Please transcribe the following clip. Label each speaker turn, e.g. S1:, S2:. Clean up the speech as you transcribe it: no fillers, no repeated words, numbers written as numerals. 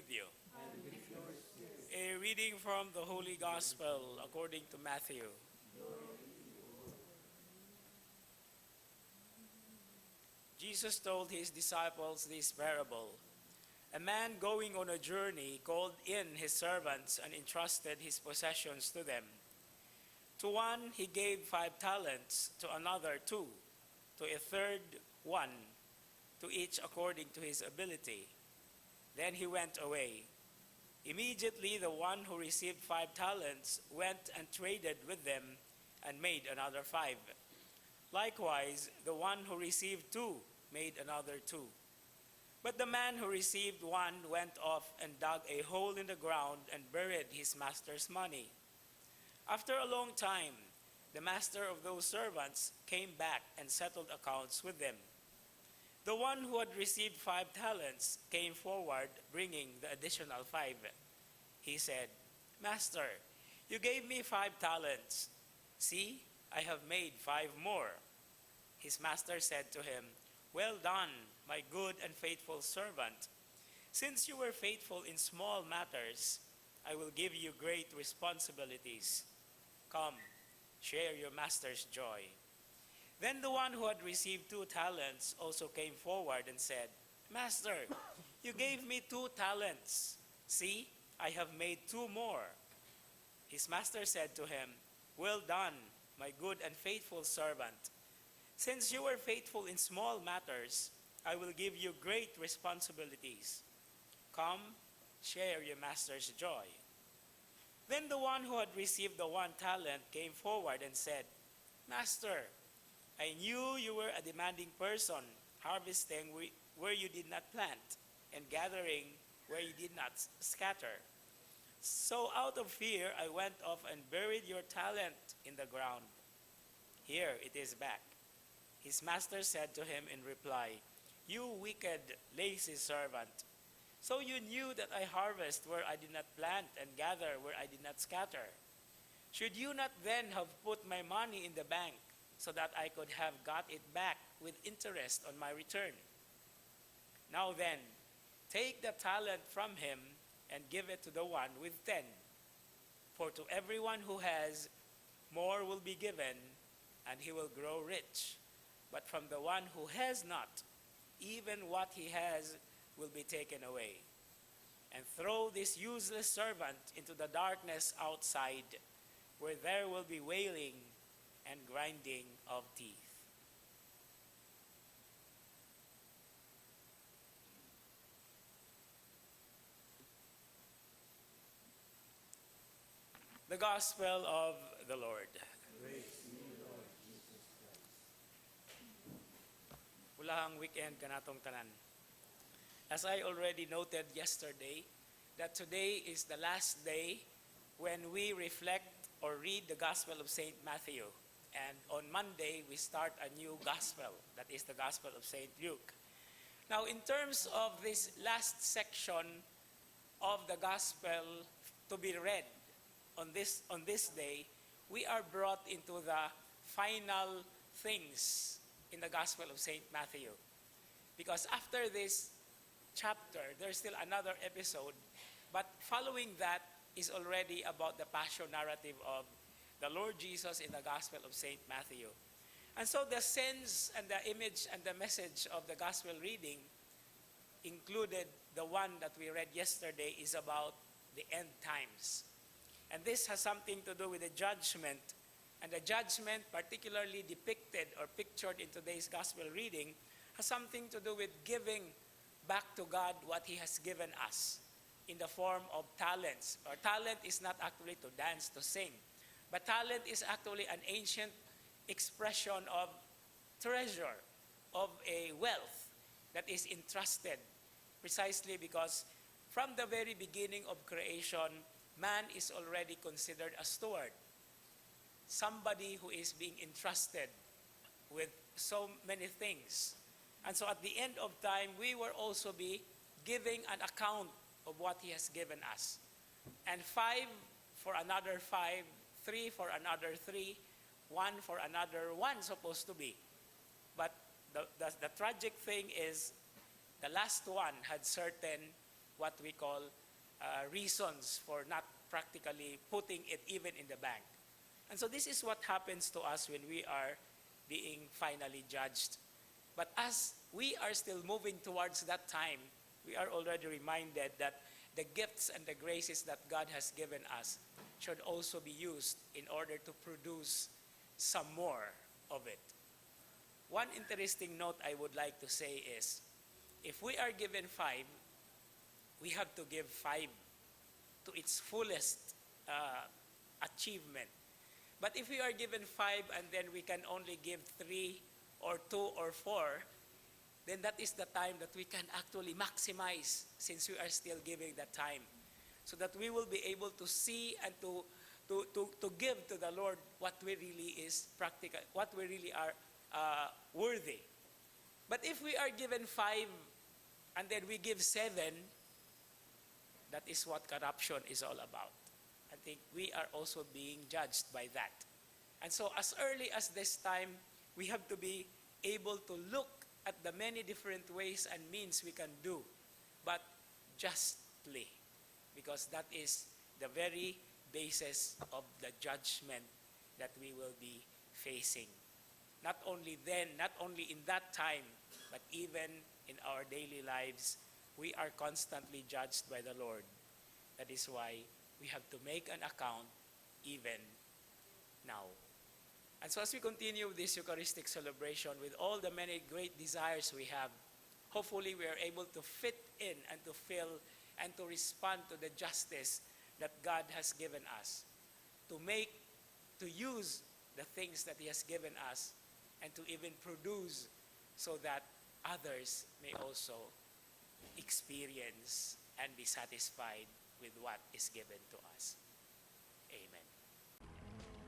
S1: with you. A reading from the Holy Gospel according to Matthew. Jesus told his disciples this parable. A man going on a journey called in his servants and entrusted his possessions to them. To one he gave 5 talents, to another 2, to a third 1, to each according to his ability. Then he went away. Immediately the one who received 5 talents went and traded with them and made another 5. Likewise, the one who received 2 made another 2. But the man who received 1 went off and dug a hole in the ground and buried his master's money. After a long time, the master of those servants came back and settled accounts with them. The one who had received 5 talents came forward, bringing the additional 5. He said, "Master, you gave me 5 talents. See, I have made 5 more." His master said to him, "Well done, my good and faithful servant. Since you were faithful in small matters, I will give you great responsibilities. Come, share your master's joy." Then the one who had received 2 talents also came forward and said, "Master, you gave me 2 talents. See, I have made 2 more." His master said to him, "Well done, my good and faithful servant. Since you were faithful in small matters, I will give you great responsibilities. Come, share your master's joy." Then the one who had received the 1 talent came forward and said, "Master, I knew you were a demanding person, harvesting where you did not plant and gathering where you did not scatter. So out of fear, I went off and buried your talent in the ground. Here it is back." His master said to him in reply, "You wicked, lazy servant. So you knew that I harvest where I did not plant and gather where I did not scatter. Should you not then have put my money in the bank so that I could have got it back with interest on my return? Now then, take the talent from him and give it to the one with 10. For to everyone who has, more will be given, and he will grow rich. But from the one who has not, even what he has will be taken away. And throw this useless servant into the darkness outside, where there will be wailing and grinding of teeth." The Gospel of the Lord.
S2: Praise to you, Lord Jesus Christ.
S1: Ulahang weekend kanatong tanan. As I already noted yesterday, that today is the last day when we reflect or read the Gospel of St. Matthew. And on Monday, we start a new Gospel, that is the Gospel of St. Luke. Now, in terms of this last section of the Gospel to be read on this day, we are brought into the final things in the Gospel of St. Matthew. Because after this chapter, there's still another episode, but following that is already about the passion narrative of the Lord Jesus in the Gospel of St. Matthew. And so the sense and the image and the message of the Gospel reading included the one that we read yesterday is about the end times. And this has something to do with the judgment. And the judgment, particularly depicted or pictured in today's Gospel reading, has something to do with giving back to God what He has given us in the form of talents. Or talent is not actually to dance, to sing, but talent is actually an ancient expression of treasure, of a wealth that is entrusted, precisely because from the very beginning of creation, man is already considered a steward, somebody who is being entrusted with so many things. And so at the end of time, we will also be giving an account of what He has given us. And 5 for another 5, 3 for another 3, 1 for another 1 supposed to be. But the tragic thing is the last one had certain what we call reasons for not practically putting it even in the bank. And so this is what happens to us when we are being finally judged. But as we are still moving towards that time, we are already reminded that the gifts and the graces that God has given us should also be used in order to produce some more of it. One interesting note I would like to say is, if we are given 5, we have to give 5 to its fullest achievement. But if we are given 5 and then we can only give 3 or 2 or 4, then that is the time that we can actually maximize, since we are still giving that time, so that we will be able to see and to give to the Lord what we really is practical, what we really are worthy. But if we are given 5 and then we give 7, that is what corruption is all about. I think we are also being judged by that. And so as early as this time, we have to be able to look at the many different ways and means we can do, but justly, because that is the very basis of the judgment that we will be facing. Not only then, not only in that time, but even in our daily lives, we are constantly judged by the Lord. That is why we have to make an account even now. And so as we continue this Eucharistic celebration with all the many great desires we have, hopefully we are able to fit in and to fill and to respond to the justice that God has given us, to use the things that He has given us, and to even produce so that others may also experience and be satisfied with what is given to us. Amen.